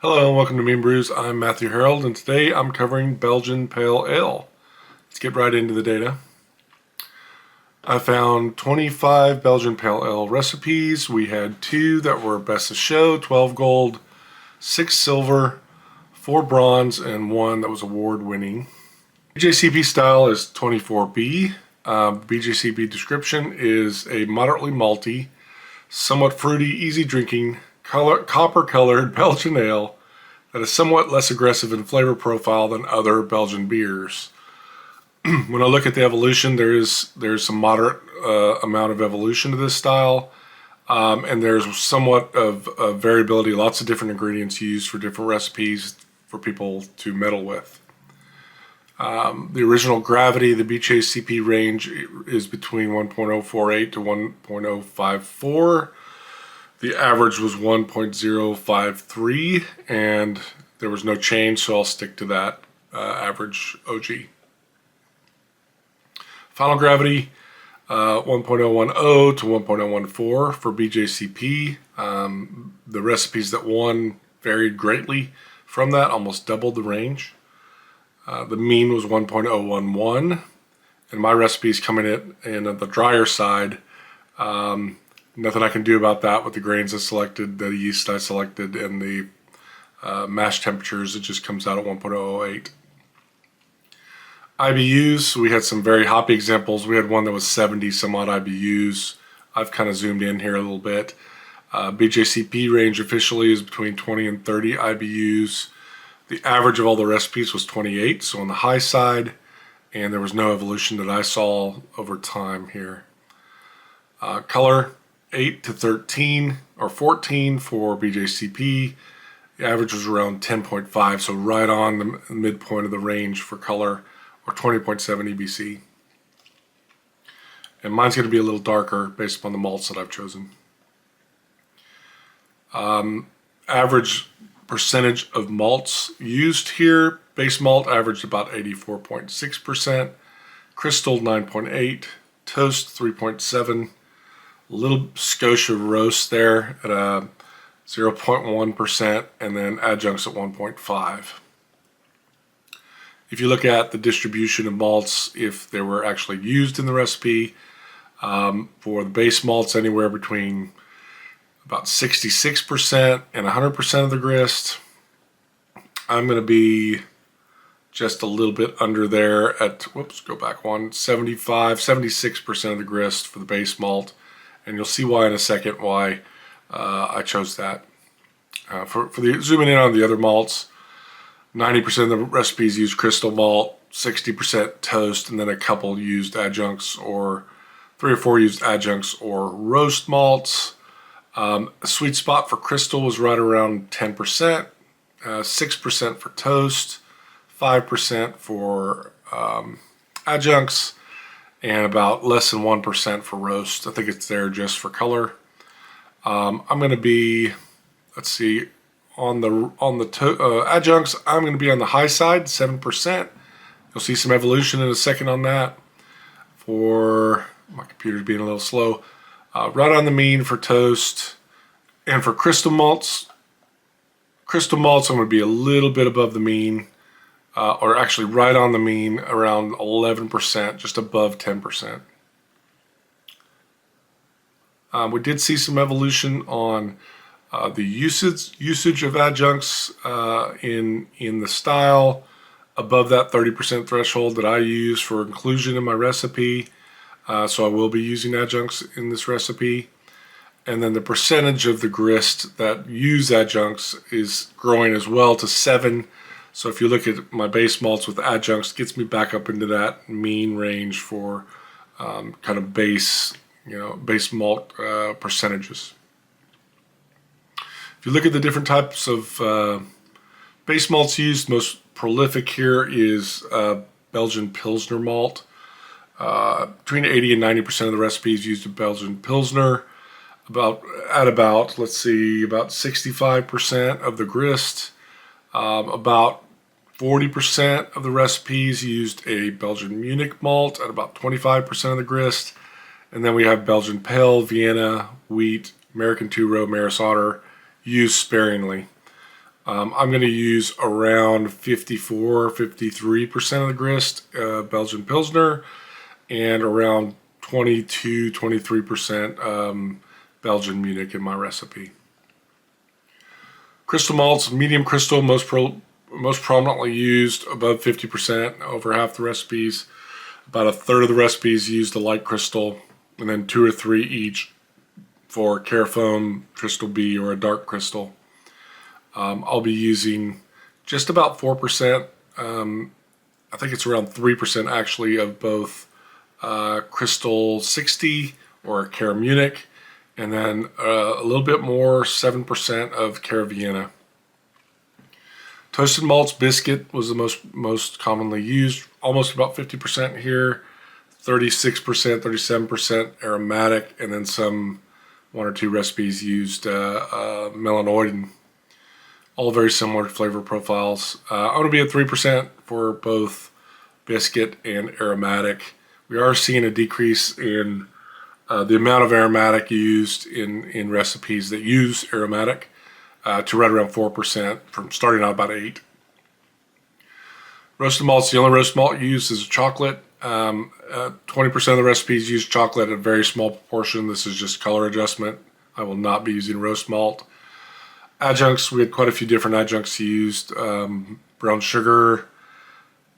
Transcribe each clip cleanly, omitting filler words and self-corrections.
Hello and welcome to Meanbrews. I'm Matthew Harold and today I'm covering Belgian Pale Ale. Let's get right into the data. I found 25 Belgian Pale Ale recipes. We had 2 that were best of show, 12 gold, 6 silver, 4 bronze, and 1 that was award winning. BJCP style is 24B. BJCP description is a moderately malty, somewhat fruity, easy drinking, copper colored Belgian ale that is somewhat less aggressive in flavor profile than other Belgian beers. When I look at the evolution, there's some moderate amount of evolution to this style, and there's somewhat of variability, lots of different ingredients used for different recipes for people to meddle with. The original gravity, the BJCP range is between 1.048 to 1.054. The average was 1.053, and there was no change, so I'll stick to that average OG. Final gravity, 1.010 to 1.014 for BJCP. The recipes that won varied greatly from that, almost doubled the range. The mean was 1.011, and my recipe is coming in at the drier side. Nothing I can do about that with the grains I selected, the yeast I selected, and the mash temperatures. It just comes out at 1.008. IBUs, we had some very hoppy examples. We had one that was 70 some odd IBUs. I've kind of zoomed in here a little bit. BJCP range officially is between 20 and 30 IBUs. The average of all the recipes was 28, so on the high side, and there was no evolution that I saw over time here. Color, 8 to 13 or 14 for BJCP. The average was around 10.5, so right on the midpoint of the range for color, or 20.7 EBC. And mine's going to be a little darker based upon the malts that I've chosen. Average percentage of malts used here, base malt averaged about 84.6%, crystal 9.8, toast 3.7, a little Scotia roast there at 0.1%, and then adjuncts at 1.5. If you look at the distribution of malts, if they were actually used in the recipe, for the base malts anywhere between about 66% and 100% of the grist. I'm going to be just a little bit under there at, go back one, 76% of the grist for the base malt. And you'll see why in a second why I chose that. Zooming in on the other malts, 90% of the recipes use crystal malt, 60% toast, and then a couple used adjuncts, or 3 or 4 used adjuncts or roast malts. A sweet spot for crystal was right around 10%, 6% for toast, 5% for adjuncts, and about less than 1% for roast. I think it's there just for color. I'm going to be, let's see, on the adjuncts, I'm going to be on the high side, 7%. You'll see some evolution in a second on that. For my computer's being a little slow. Right on the mean for toast. And for crystal malts, I'm going to be a little bit above the mean, or actually right on the mean, around 11%, just above 10%. We did see some evolution on the usage of adjuncts in the style above that 30% threshold that I use for inclusion in my recipe. So I will be using adjuncts in this recipe. And then the percentage of the grist that use adjuncts is growing as well to 7. So if you look at my base malts with adjuncts, it gets me back up into that mean range for kind of base malt percentages. If you look at the different types of base malts used, most prolific here is Belgian Pilsner malt. Between 80 and 90% of the recipes used a Belgian Pilsner. About 65% of the grist. About 40% of the recipes used a Belgian Munich malt at about 25% of the grist. And then we have Belgian Pale, Vienna, wheat, American two-row, Maris Otter, used sparingly. I'm going to use around 53% of the grist Belgian Pilsner, and around 23% Belgian Munich in my recipe. Crystal malts, medium crystal, most prominently used, above 50%, over half the recipes. About a third of the recipes use the light crystal, and then 2 or 3 each for Carafoam, Crystal B, or a dark crystal. I'll be using just about 4%. I think it's around 3% actually of both Crystal 60 or Cara Munich, and then a little bit more, 7% of Cara Vienna. Toasted malts, biscuit was the most commonly used, almost about 50% here, 36%, 37% aromatic, and then some 1 or 2 recipes used melanoidin. All very similar flavor profiles. I'm going to be at 3% for both biscuit and aromatic. We are seeing a decrease in the amount of aromatic used in recipes that use aromatic to right around 4%, from starting out about 8. Roasted malts, the only roast malt used is chocolate. 20% of the recipes use chocolate, a very small proportion. This is just color adjustment. I will not be using roast malt. Adjuncts, we had quite a few different adjuncts used. Brown sugar,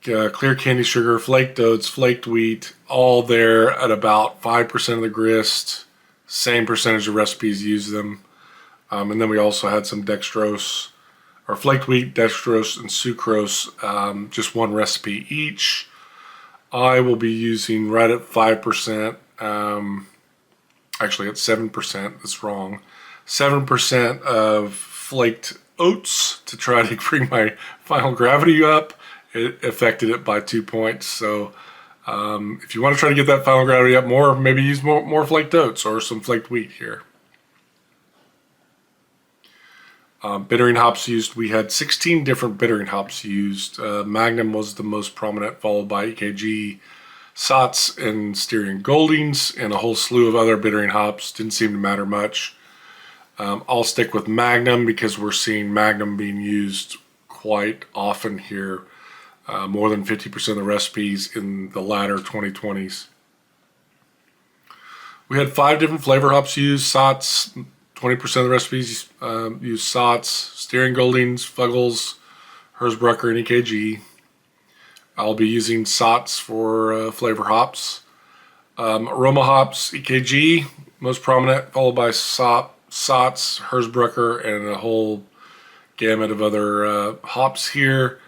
clear candy sugar, flaked oats, flaked wheat, all there at about 5% of the grist. Same percentage of recipes use them. And then we also had some dextrose, or flaked wheat, dextrose, and sucrose, just 1 recipe each. I will be using right at 5%, actually at 7%, that's wrong. 7% of flaked oats to try to bring my final gravity up. It affected it by 2 points. So if you want to try to get that final gravity up more, maybe use more flaked oats or some flaked wheat here. Bittering hops used, we had 16 different bittering hops used. Magnum was the most prominent, followed by EKG, Satz, and Styrian Goldings, and a whole slew of other bittering hops. Didn't seem to matter much. I'll stick with Magnum because we're seeing Magnum being used quite often here. More than 50% of the recipes in the latter 2020s. We had 5 different flavor hops used. Satz, 20% of the recipes use Satz, Styrian Goldings, Fuggles, Hersbrucker, and EKG. I'll be using Satz for flavor hops. Aroma hops, EKG, most prominent, followed by Satz, Hersbrucker, and a whole gamut of other hops here.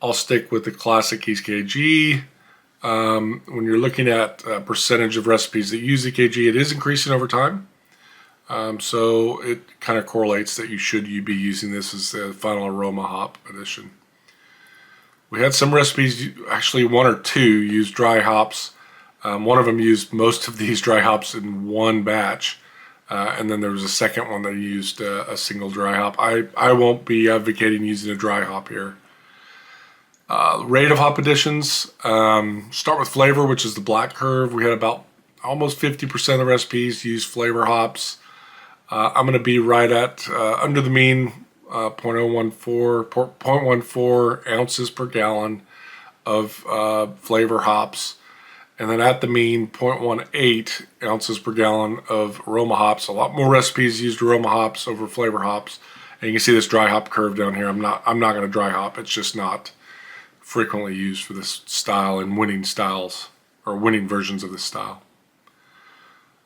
I'll stick with the classic EKG. When you're looking at percentage of recipes that use EKG, it is increasing over time. So it kind of correlates that you should be using this as the final aroma hop addition. We had some recipes, actually 1 or 2, use dry hops. One of them used most of these dry hops in one batch. And then there was a second one that used a single dry hop. I won't be advocating using a dry hop here. Rate of hop additions, start with flavor, which is the black curve. We had about almost 50% of the recipes use flavor hops. I'm going to be right at under the mean, 0.14 ounces per gallon of flavor hops. And then at the mean, 0.18 ounces per gallon of aroma hops. A lot more recipes used aroma hops over flavor hops. And you can see this dry hop curve down here. I'm not going to dry hop. It's just not frequently used for this style in winning styles, or winning versions of this style.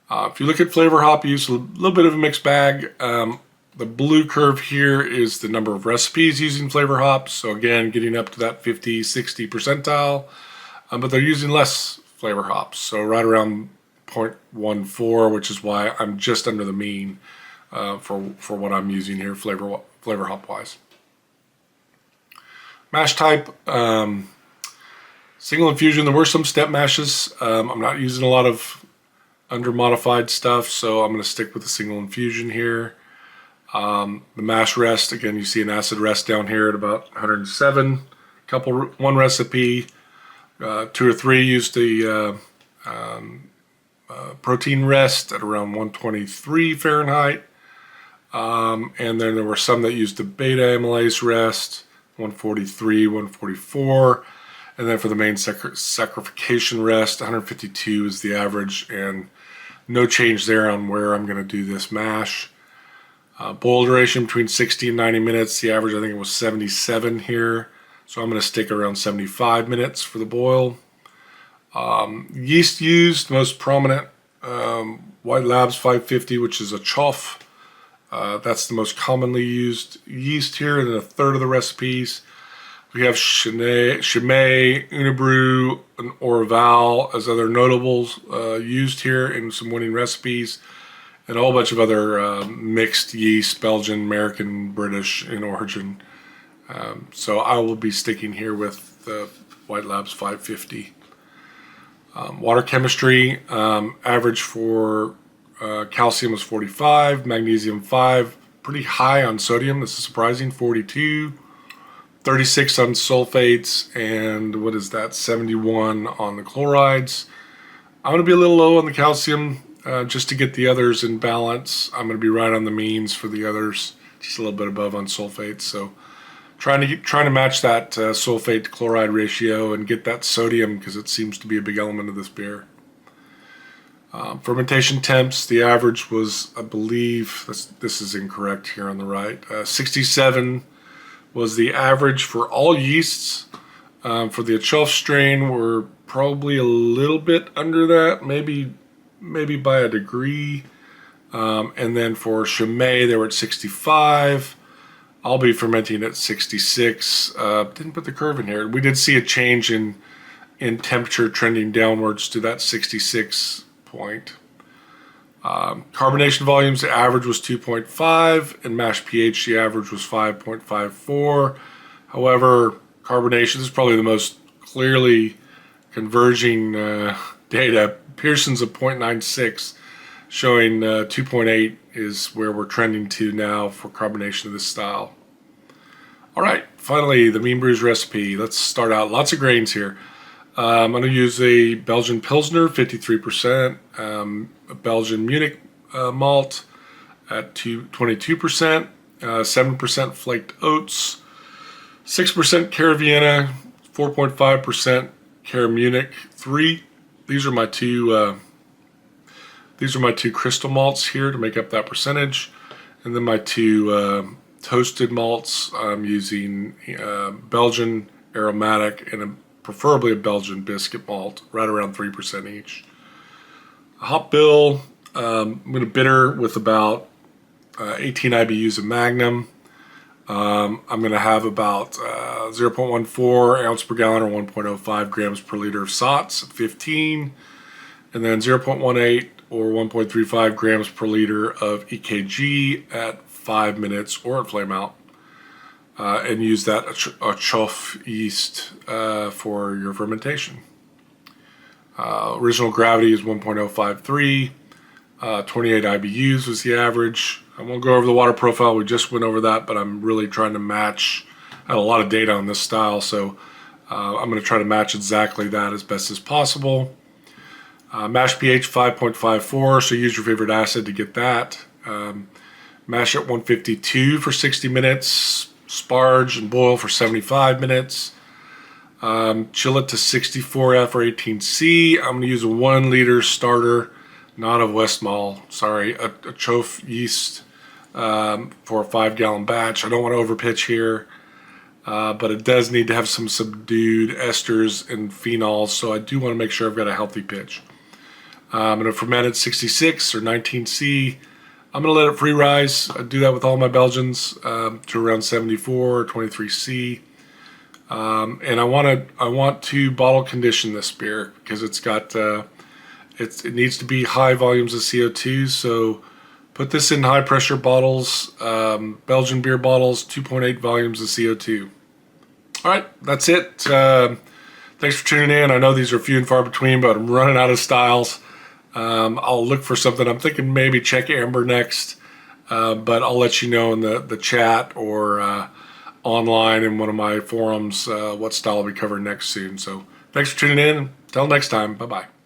If you look at flavor hop use, a little bit of a mixed bag. The blue curve here is the number of recipes using flavor hops. So again, getting up to that 50, 60 percentile. But they're using less flavor hops. So right around 0.14, which is why I'm just under the mean for what I'm using here flavor hop wise. Mash type, single infusion. There were some step mashes. I'm not using a lot of under-modified stuff, so I'm going to stick with the single infusion here. The mash rest, again, you see an acid rest down here at about 107. One recipe, 2 or 3 used the protein rest at around 123 Fahrenheit. And then there were some that used the beta amylase rest, 143, 144. And then for the main saccharification rest, 152 is the average, and no change there on where I'm going to do this mash. Boil duration between 60 and 90 minutes. The average, I think it was 77 here. So I'm going to stick around 75 minutes for the boil. Yeast used, most prominent, White Labs 550, which is a chauf. That's the most commonly used yeast here in a third of the recipes. We have Chimay, Unibrew, and Orval as other notables used here in some winning recipes, and a whole bunch of other mixed yeast, Belgian, American, British in origin. So I will be sticking here with the White Labs 550. Water chemistry, average for calcium was 45, magnesium 5, pretty high on sodium, this is surprising, 42. 36 on sulfates, and what is that, 71 on the chlorides. I'm going to be a little low on the calcium just to get the others in balance. I'm going to be right on the means for the others, just a little bit above on sulfates. So trying to match that sulfate to chloride ratio and get that sodium, because it seems to be a big element of this beer. Fermentation temps, the average was, I believe, this is incorrect here on the right, 67 was the average for all yeasts. For the Chauf strain, we're probably a little bit under that, maybe by a degree. And then for Chimay, they were at 65. I'll be fermenting at 66. Didn't put the curve in here. We did see a change in temperature trending downwards to that 66 point. Carbonation volumes, the average was 2.5, and mash pH, the average was 5.54. However, carbonation is probably the most clearly converging data. Pearson's of 0.96, showing 2.8 is where we're trending to now for carbonation of this style. All right, finally, the Meanbrews Recipe. Let's start out. Lots of grains here. I'm going to use a Belgian Pilsner, 53%, a Belgian Munich malt at 22%, 7% flaked oats, 6% Cara Vienna, 4.5% Cara Munich 3. These are my two crystal malts here to make up that percentage, and then my two toasted malts. I'm using Belgian aromatic and preferably a Belgian biscuit malt, right around 3% each. A hop bill, I'm going to bitter with about 18 IBUs of Magnum. I'm going to have about 0.14 ounce per gallon or 1.05 grams per liter of SOTS at 15, and then 0.18 or 1.35 grams per liter of EKG at 5 minutes or at flame out. And use that chauf yeast for your fermentation. Original gravity is 1.053. 28 IBUs was the average. I won't go over the water profile, we just went over that, but I'm really trying to match. I had a lot of data on this style, so I'm going to try to match exactly that as best as possible. Mash pH 5.54, so use your favorite acid to get that. Mash at 152 for 60 minutes. Sparge and boil for 75 minutes. Chill it to 64F or 18C. I'm going to use a 1 liter starter, not a Westmalle, sorry, a chauf yeast for a 5 gallon batch. I don't want to overpitch here, but it does need to have some subdued esters and phenols, so I do want to make sure I've got a healthy pitch. I'm going to ferment at 66 or 19C. I'm going to let it free rise. I do that with all my Belgians to around 74 or 23C. And I want to bottle condition this beer because it's got it needs to be high volumes of CO2. So put this in high pressure bottles, Belgian beer bottles, 2.8 volumes of CO2. All right, that's it. Thanks for tuning in. I know these are few and far between, but I'm running out of styles. I'll look for something. I'm thinking maybe check amber next, but I'll let you know in the chat or online in one of my forums what style I'll be covering next soon. So thanks for tuning in. Until next time, bye-bye.